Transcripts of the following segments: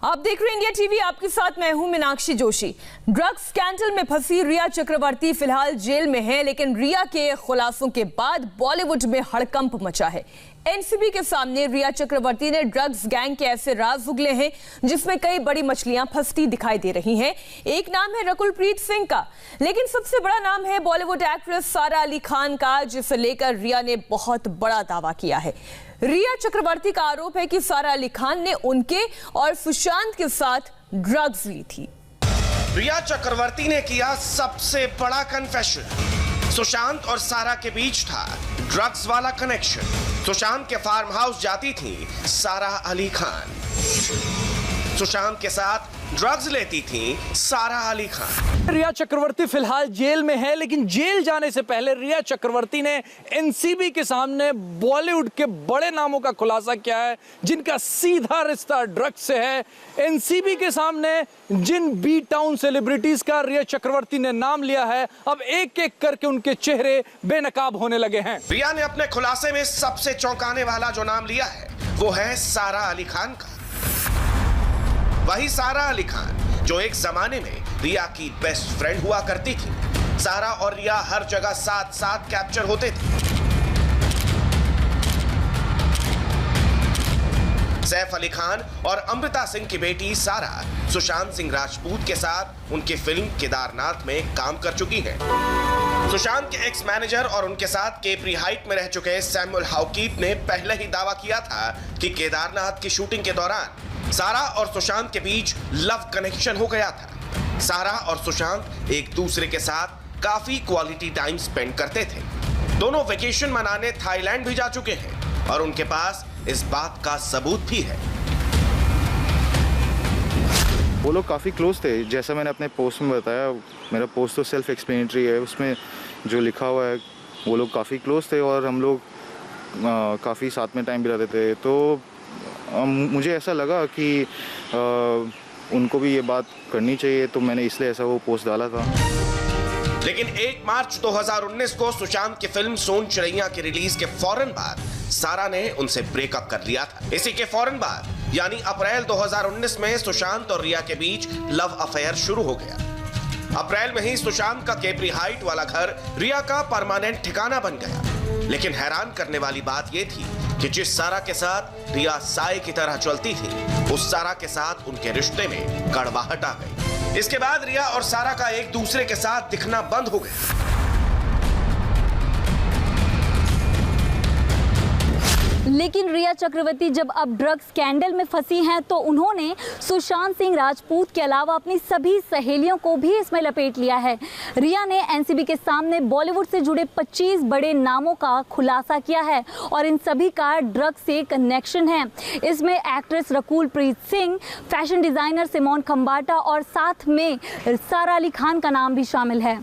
आप देख रहे हैं इंडिया टीवी, आपके साथ मैं हूं मीनाक्षी जोशी। ड्रग्स स्कैंडल में फंसी रिया चक्रवर्ती फिलहाल जेल में है, लेकिन रिया के खुलासों के बाद बॉलीवुड में हड़कंप मचा है। एनसीबी के सामने रिया चक्रवर्ती ने ड्रग्स गैंग के ऐसे राज उगले हैं जिसमें कई बड़ी मछलियां फंसती दिखाई दे रही हैं। एक नाम है रकुलप्रीत सिंह का, लेकिन सबसे बड़ा नाम है बॉलीवुड एक्ट्रेस सारा अली खान का, जिसे लेकर रिया ने बहुत बड़ा दावा किया है। रिया चक्रवर्ती का आरोप है कि सारा अली खान ने उनके और सुशांत के साथ ड्रग्स ली थी। रिया चक्रवर्ती ने किया सबसे बड़ा कन्फेशन। सुशांत और सारा के बीच था ड्रग्स वाला कनेक्शन। सुशांत के फार्म हाउस जाती थी सारा अली खान। सुशांत के साथ ड्रग्स लेती थी सारा अली खान। रिया चक्रवर्ती फिलहाल जेल में है, लेकिन जेल जाने से पहले रिया चक्रवर्ती ने एनसीबी के सामने बॉलीवुड के बड़े नामों का खुलासा किया है जिनका सीधा रिश्ता ड्रग्स से है। एनसीबी के सामने जिन बी टाउन सेलिब्रिटीज का रिया चक्रवर्ती ने नाम लिया है, अब एक एक करके उनके चेहरे बेनकाब होने लगे हैं। रिया ने अपने खुलासे में सबसे चौंकाने वाला जो नाम लिया है वो है सारा अली खान का। वही सारा अली खान जो एक जमाने में रिया की बेस्ट फ्रेंड हुआ करती थी। सारा और रिया हर जगह साथ साथ कैप्चर होते थे। सैफ अली खान और अमृता सिंह की बेटी सारा सुशांत सिंह राजपूत के साथ उनकी फिल्म केदारनाथ में काम कर चुकी है। सुशांत के एक्स मैनेजर और उनके साथ केपरी हाइट में रह चुके सैमुअल हाउकीप ने पहले ही दावा किया था कि केदारनाथ की शूटिंग के दौरान सारा और सुशांत के बीच लव कनेक्शन हो गया था। सारा और सुशांत एक दूसरे के साथ काफी क्वालिटी टाइम स्पेंड करते थे। दोनों वेकेशन मनाने थाईलैंड भी जा चुके हैं और उनके पास इस बात का सबूत भी है। वो लोग काफ़ी क्लोज थे, जैसा मैंने अपने पोस्ट में बताया। मेरा पोस्ट तो सेल्फ एक्सप्लेनेटरी है, उसमें जो लिखा हुआ है वो लोग काफ़ी क्लोज थे और हम लोग काफ़ी साथ में टाइम बिताते थे। तो मुझे ऐसा लगा कि उनको भी ये बात करनी चाहिए, तो मैंने इसलिए ऐसा वो पोस्ट डाला था। लेकिन 1 मार्च 2019 को सुशांत की फिल्म सोन चिड़ैया की रिलीज के फौरन बाद सारा ने उनसे ब्रेकअप कर लिया था। इसी के फौरन बाद यानी अप्रैल 2019 में सुशांत और रिया के बीच लव अफेयर शुरू हो गया। अप्रैल में ही सुशांत का केपरी हाइट वाला घर रिया का परमानेंट ठिकाना बन गया। लेकिन हैरान करने वाली बात यह थी कि जिस सारा के साथ रिया साए की तरह चलती थी, उस सारा के साथ उनके रिश्ते में कड़वाहट आ गई। इसके बाद रिया और सारा का एक दूसरे के साथ दिखना बंद हो गया। लेकिन रिया चक्रवर्ती जब अब ड्रग्स स्कैंडल में फंसी हैं तो उन्होंने सुशांत सिंह राजपूत के अलावा अपनी सभी सहेलियों को भी इसमें लपेट लिया है। रिया ने एनसीबी के सामने बॉलीवुड से जुड़े 25 बड़े नामों का खुलासा किया है और इन सभी का ड्रग्स से कनेक्शन है। इसमें actress Rakulpreet Singh, fashion designer Simone Khambatta और साथ में सारा अली खान का नाम भी शामिल है।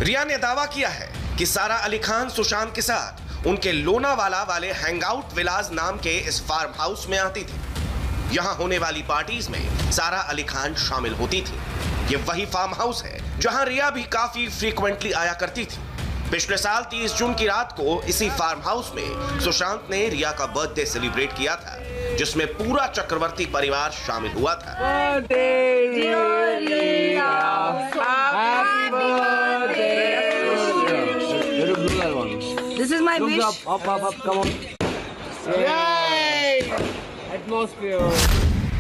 रिया ने दावा किया है कि सारा अली खान सुशांत के साथ उनके लोनावाला वाले हैंगआउट विलास नाम के इस फार्म हाउस में आती थी। यहां होने वाली पार्टीज में सारा अली खान शामिल होती थी। ये वही फार्म हाउस है जहां रिया भी काफी फ्रीक्वेंटली आया करती थी। पिछले साल 30 जून की रात को इसी फार्म हाउस में सुशांत ने रिया का बर्थडे सेलिब्रेट किया था, जिसमें पूरा चक्रवर्ती परिवार शामिल हुआ था। This is my wish. Up, come on. Yay! Atmosphere.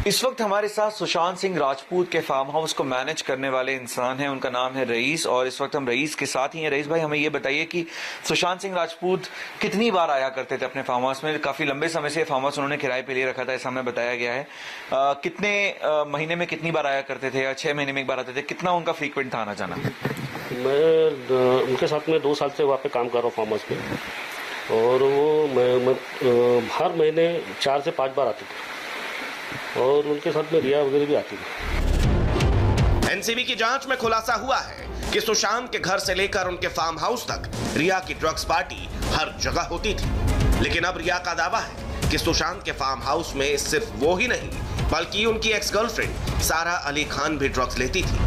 इस वक्त हमारे साथ सुशांत सिंह राजपूत के फार्म हाउस को मैनेज करने वाले इंसान हैं, उनका नाम है रईस, और इस वक्त हम रईस के साथ ही हैं। रईस भाई, हमें ये बताइए कि सुशांत सिंह राजपूत कितनी बार आया करते थे अपने फार्म हाउस में? काफी लंबे समय से फार्म हाउस उन्होंने किराए पे लिए रखा था, ऐसा हमें बताया गया है। कितने महीने में कितनी बार आया करते थे या 6 महीने में एक बार आते थे? कितना उनका फ्रीक्वेंट था आना जाना? मैं उनके साथ में 2 साल से वहाँ पे काम कर रहा हूँ फार्म हाउस में, और वो मैं हर महीने 4 से 5 बार आते थे, और उनके साथ में रिया वगैरह भी आती थी। एनसीबी की जांच में खुलासा हुआ है कि सुशांत के घर से लेकर उनके फार्म हाउस तक रिया की ड्रग्स पार्टी हर जगह होती थी। लेकिन अब रिया का दावा है कि सुशांत के फार्म हाउस में सिर्फ वो ही नहीं, बल्कि उनकी एक्स गर्लफ्रेंड सारा अली खान भी ड्रग्स लेती थी।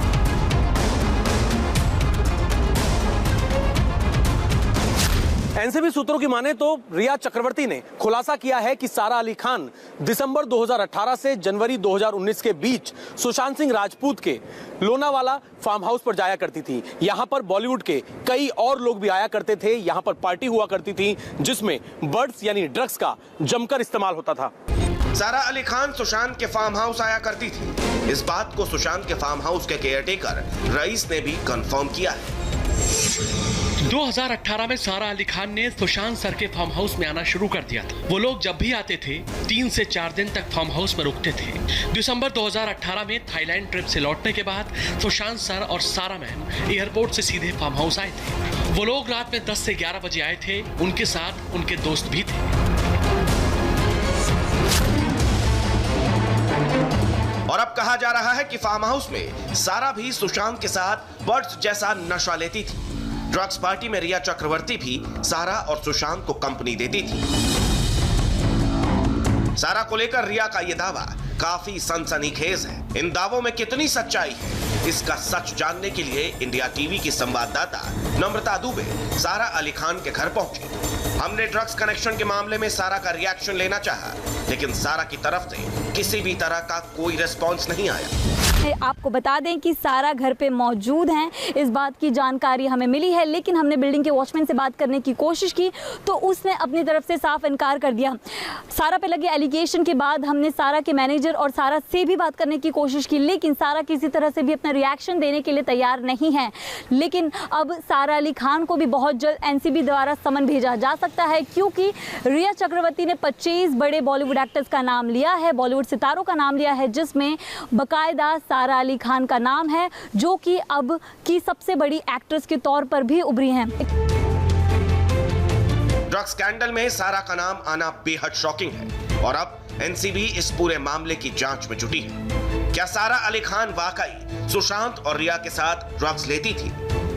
एनसीबी सूत्रों की माने तो रिया चक्रवर्ती ने खुलासा किया है कि सारा अली खान दिसंबर 2018 से जनवरी 2019 के बीच सुशांत सिंह राजपूत के लोनावाला फार्म हाउस पर जाया करती थी। यहां पर बॉलीवुड के कई और लोग भी आया करते थे। यहां पर पार्टी हुआ करती थी जिसमें बर्ड्स यानी ड्रग्स का जमकर इस्तेमाल होता था। सारा अली खान सुशांत के फार्म हाउस आया करती थी। इस बात को सुशांत के फार्म हाउस के केयरटेकर रईस ने भी कंफर्म किया है। 2018 में सारा अली खान ने सुशांत सर के फार्म हाउस में आना शुरू कर दिया था। वो लोग जब भी आते थे 3 से 4 दिन तक फार्म हाउस में रुकते थे। दिसंबर 2018 में थाईलैंड ट्रिप से लौटने के बाद सुशांत सर और सारा मैम एयरपोर्ट से सीधे फार्म हाउस आए थे। वो लोग रात में 10 से 11 बजे आए थे। उनके साथ उनके दोस्त भी थे। और अब कहा जा रहा है कि फार्म हाउस में सारा भी सुशांत के साथ बर्ड्स जैसा नशा लेती थी। ड्रग्स पार्टी में रिया चक्रवर्ती भी सारा और सुशांत को कंपनी देती थी। सारा को लेकर रिया का यह दावा काफी सनसनीखेज है। इन दावों में कितनी सच्चाई है, इसका सच जानने के लिए इंडिया टीवी की संवाददाता नम्रता दुबे सारा अली खान के घर पहुंची। हमने ड्रग्स कनेक्शन के मामले में सारा का रिएक्शन लेना चाहा, लेकिन सारा की तरफ से किसी भी तरह का कोई रिस्पॉन्स नहीं आया। आपको बता दें कि सारा घर पे मौजूद हैं, इस बात की जानकारी हमें मिली है, लेकिन हमने बिल्डिंग के वॉचमैन से बात करने की कोशिश की तो उसने अपनी तरफ से साफ इनकार कर दिया। सारा पे लगे एलिगेशन के बाद हमने सारा के मैनेजर और सारा से भी बात करने की कोशिश की, लेकिन सारा किसी तरह से भी अपना रिएक्शन देने के लिए तैयार नहीं है। लेकिन अब सारा अली खान को भी बहुत जल्द एनसीबी द्वारा समन भेजा जा सकता है, क्योंकि रिया चक्रवर्ती ने 25 बड़े बॉलीवुड एक्टर्स का नाम लिया है, बॉलीवुड सितारों का नाम लिया है, जिसमें बाकायदा सारा अली खान का नाम है, जो कि अब की सबसे बड़ी एक्ट्रेस के तौर पर भी उभरी हैं। ड्रग्स स्कैंडल में सारा का नाम आना बेहद शॉकिंग है और अब एनसीबी इस पूरे मामले की जांच में जुटी है। क्या सारा अली खान वाकई सुशांत और रिया के साथ ड्रग्स लेती थी?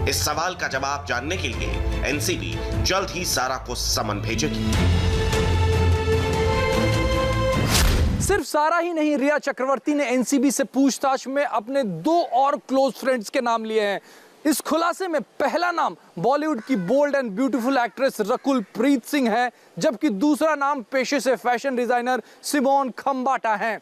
इस सवाल का जवाब जानने के लिए एनसीबी जल्द ही सारा को समन भेजेगी। सिर्फ सारा ही नहीं, रिया चक्रवर्ती ने एनसीबी से पूछताछ में अपने 2 और क्लोज फ्रेंड्स के नाम लिए हैं। इस खुलासे में पहला नाम बॉलीवुड की bold and beautiful actress Rakul Preet Singh है, जबकि दूसरा नाम पेशे से फैशन डिजाइनर सिमोन खंबाटा है।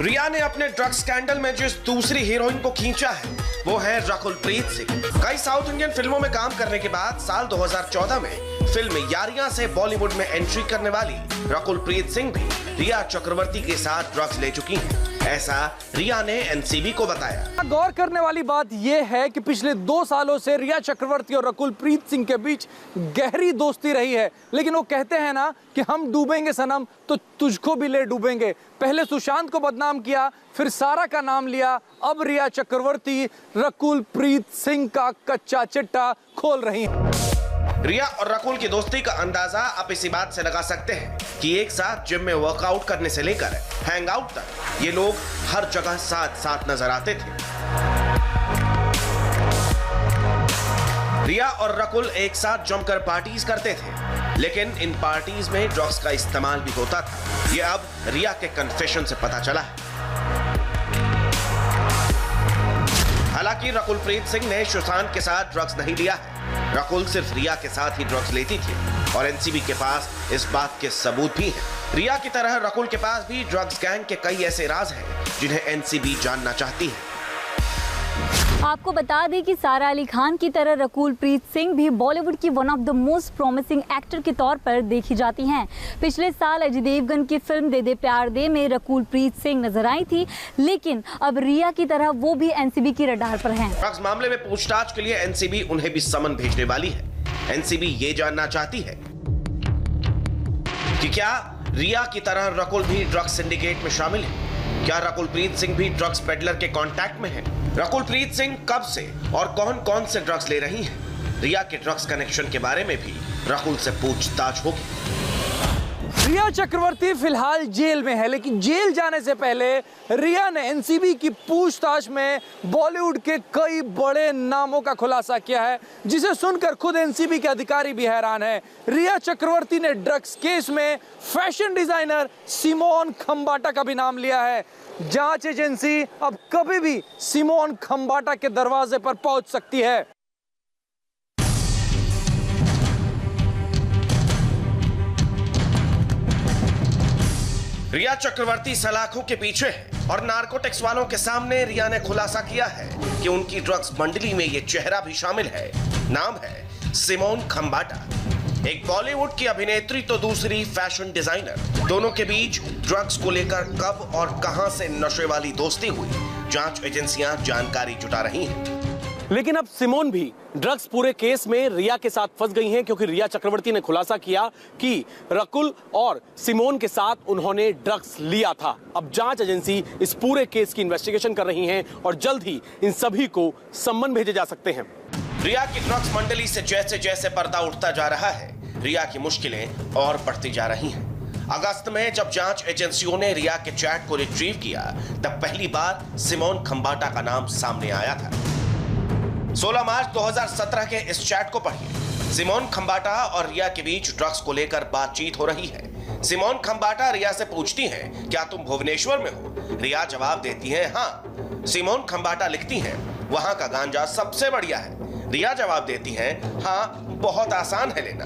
रिया ने अपने ड्रग्स स्कैंडल में जिस दूसरी हीरोइन को खींचा है वो है रकुल प्रीत सिंह। कई साउथ इंडियन फिल्मों में काम करने के बाद साल 2014 में फिल्म यारियां से बॉलीवुड में एंट्री करने वाली रकुल प्रीत सिंह भी रिया चक्रवर्ती के साथ ड्रग्स ले चुकी हैं। ऐसा रिया ने एनसीबी को बताया। गौर करने वाली बात यह है कि पिछले 2 सालों से रिया चक्रवर्ती और रकुल प्रीत सिंह के बीच गहरी दोस्ती रही है, लेकिन वो कहते हैं ना कि हम डूबेंगे सनम तो तुझको भी ले डूबेंगे। पहले सुशांत को बदनाम किया, फिर सारा का नाम लिया, अब रिया चक्रवर्ती रकुल प्रीत सिंह का कच्चा चिट्टा खोल रही है। रिया और रकुल की दोस्ती का अंदाजा आप इसी बात से लगा सकते हैं कि एक साथ जिम में वर्कआउट करने से लेकर हैंग आउट तक ये लोग हर जगह साथ साथ नजर आते थे। रिया और रकुल एक साथ जमकर पार्टीज करते थे, लेकिन इन पार्टीज में ड्रग्स का इस्तेमाल भी होता था। ये अब रिया के कन्फेशन से पता चला है। हालांकि रकुल प्रीत सिंह ने सुशांत के साथ ड्रग्स नहीं लिया है। रकुल सिर्फ रिया के साथ ही ड्रग्स लेती थी और एनसीबी के पास इस बात के सबूत भी हैं। रिया की तरह रकुल के पास भी ड्रग्स गैंग के कई ऐसे राज हैं जिन्हें एनसीबी जानना चाहती है। आपको बता दें कि सारा अली खान की तरह रकुल प्रीत सिंह भी बॉलीवुड की one of the most promising actor के तौर पर देखी जाती हैं। पिछले साल अजय देवगन की फिल्म दे दे प्यार दे में रकुल प्रीत सिंह नजर आई थी, लेकिन अब रिया की तरह वो भी एनसीबी की रडार पर हैं। ड्रग्स मामले में पूछताछ के लिए एनसीबी उन्हें भी समन भेजने वाली है। एनसीबी ये जानना चाहती है कि क्या रिया की तरह रकुल भी ड्रग्स सिंडिकेट में शामिल है। क्या रकुल प्रीत सिंह भी ड्रग्स पेडलर के कांटेक्ट में है? रकुल प्रीत सिंह कब से और कौन कौन से ड्रग्स ले रही हैं? रिया के ड्रग्स कनेक्शन के बारे में भी रकुल से पूछताछ होगी। रिया चक्रवर्ती फिलहाल जेल में है, लेकिन जेल जाने से पहले रिया ने एनसीबी की पूछताछ में बॉलीवुड के कई बड़े नामों का खुलासा किया है, जिसे सुनकर खुद एनसीबी के अधिकारी भी हैरान हैं। रिया चक्रवर्ती ने ड्रग्स केस में फैशन डिजाइनर सिमोन खंबाटा का भी नाम लिया है। जांच एजेंसी अब कभी भी सिमोन खंबाटा के दरवाजे पर पहुंच सकती है। रिया चक्रवर्ती सलाखों के पीछे है और नारकोटिक्स वालों के सामने रिया ने खुलासा किया है कि उनकी ड्रग्स मंडली में ये चेहरा भी शामिल है। नाम है सिमोन खंबाटा। एक बॉलीवुड की अभिनेत्री तो दूसरी फैशन डिजाइनर। दोनों के बीच ड्रग्स को लेकर कब और कहां से नशे वाली दोस्ती हुई, जांच एजेंसियां जानकारी जुटा रही हैं। लेकिन अब सिमोन भी ड्रग्स पूरे केस में रिया के साथ फंस गई हैं, क्योंकि रिया चक्रवर्ती ने खुलासा किया कि रकुल और सिमोन के साथ उन्होंने ड्रग्स लिया था। अब जांच एजेंसी इस पूरे केस की इन्वेस्टिगेशन कर रही हैं और जल्द ही इन सभी को सम्मन भेजे जा सकते हैं। रिया की ड्रग्स मंडली से जैसे जैसे पर्दा उठता जा रहा है, रिया की मुश्किलें और बढ़ती जा रही हैं। अगस्त में जब जांच एजेंसियों ने रिया के चैट को रिट्रीव किया, तब पहली बार सिमोन खंबाटा का नाम सामने आया था। 16 मार्च 2017 के इस चैट को पढ़िए। सिमोन खंबाटा और रिया के बीच ड्रग्स को लेकर बातचीत हो रही है। सिमोन खंबाटा रिया से पूछती हैं, क्या तुम भुवनेश्वर में हो? रिया जवाब देती है, हाँ। सिमोन खंबाटा लिखती हैं, वहां का गांजा सबसे बढ़िया है। रिया जवाब देती हैं, हाँ, बहुत आसान है लेना।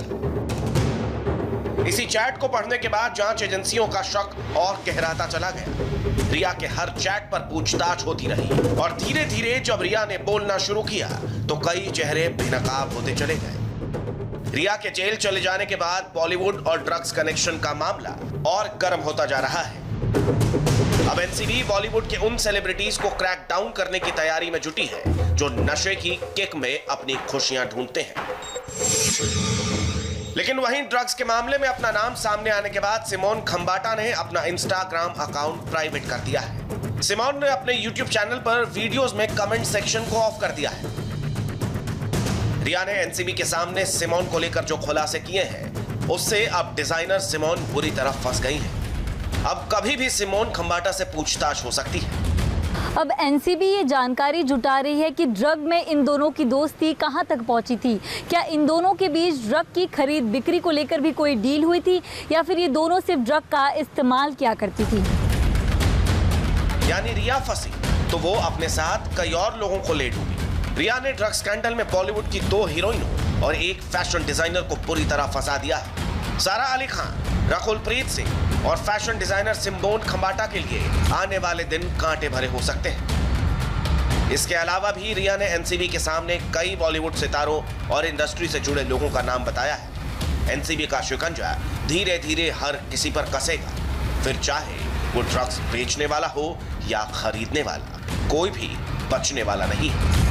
इसी चैट को पढ़ने के बाद जांच एजेंसियों का शक और गहराता चला गया। रिया के हर चैट पर पूछताछ होती रही और धीरे धीरे जब रिया ने बोलना शुरू किया तो कई चेहरे बेनकाब होते चले गए। रिया के जेल चले जाने के बाद बॉलीवुड और ड्रग्स कनेक्शन का मामला और गर्म होता जा रहा है। अब एनसीबी बॉलीवुड के उन सेलिब्रिटीज को क्रैक डाउन करने की तैयारी में जुटी है जो नशे की किक में अपनी खुशियां ढूंढते हैं। लेकिन वहीं ड्रग्स के मामले में अपना नाम सामने आने के बाद सिमोन खंबाटा ने अपना इंस्टाग्राम अकाउंट प्राइवेट कर दिया है। सिमोन ने अपने यूट्यूब चैनल पर वीडियोस में कमेंट सेक्शन को ऑफ कर दिया है। रिया ने एनसीबी के सामने सिमोन को लेकर जो खुलासे किए हैं, उससे अब डिजाइनर सिमोन बुरी तरह फंस गई है। अब कभी भी सिमोन खंबाटा से पूछताछ हो सकती है। अब एनसीबी ये जानकारी जुटा रही है कि ड्रग में इन दोनों की दोस्ती कहां तक पहुंची थी। क्या इन दोनों के बीच ड्रग की खरीद बिक्री को लेकर भी कोई डील हुई थी, या फिर ये दोनों सिर्फ ड्रग का इस्तेमाल किया करती थी। यानी रिया फंसी तो वो अपने साथ कई और लोगों को ले डूबी। रिया ने ड्रग स्कैंडल में बॉलीवुड की 2 हीरोइनों और एक फैशन डिजाइनर को पूरी तरह फंसा दिया है। सारा अली खान, रकुल प्रीत सिंह और फैशन डिजाइनर सिमोन खंबाटा के लिए आने वाले दिन कांटे भरे हो सकते हैं। इसके अलावा भी रिया ने एनसीबी के सामने कई बॉलीवुड सितारों और इंडस्ट्री से जुड़े लोगों का नाम बताया है। एनसीबी का शिकंजा धीरे धीरे हर किसी पर कसेगा, फिर चाहे वो ड्रग्स बेचने वाला हो या खरीदने वाला, कोई भी बचने वाला नहीं है।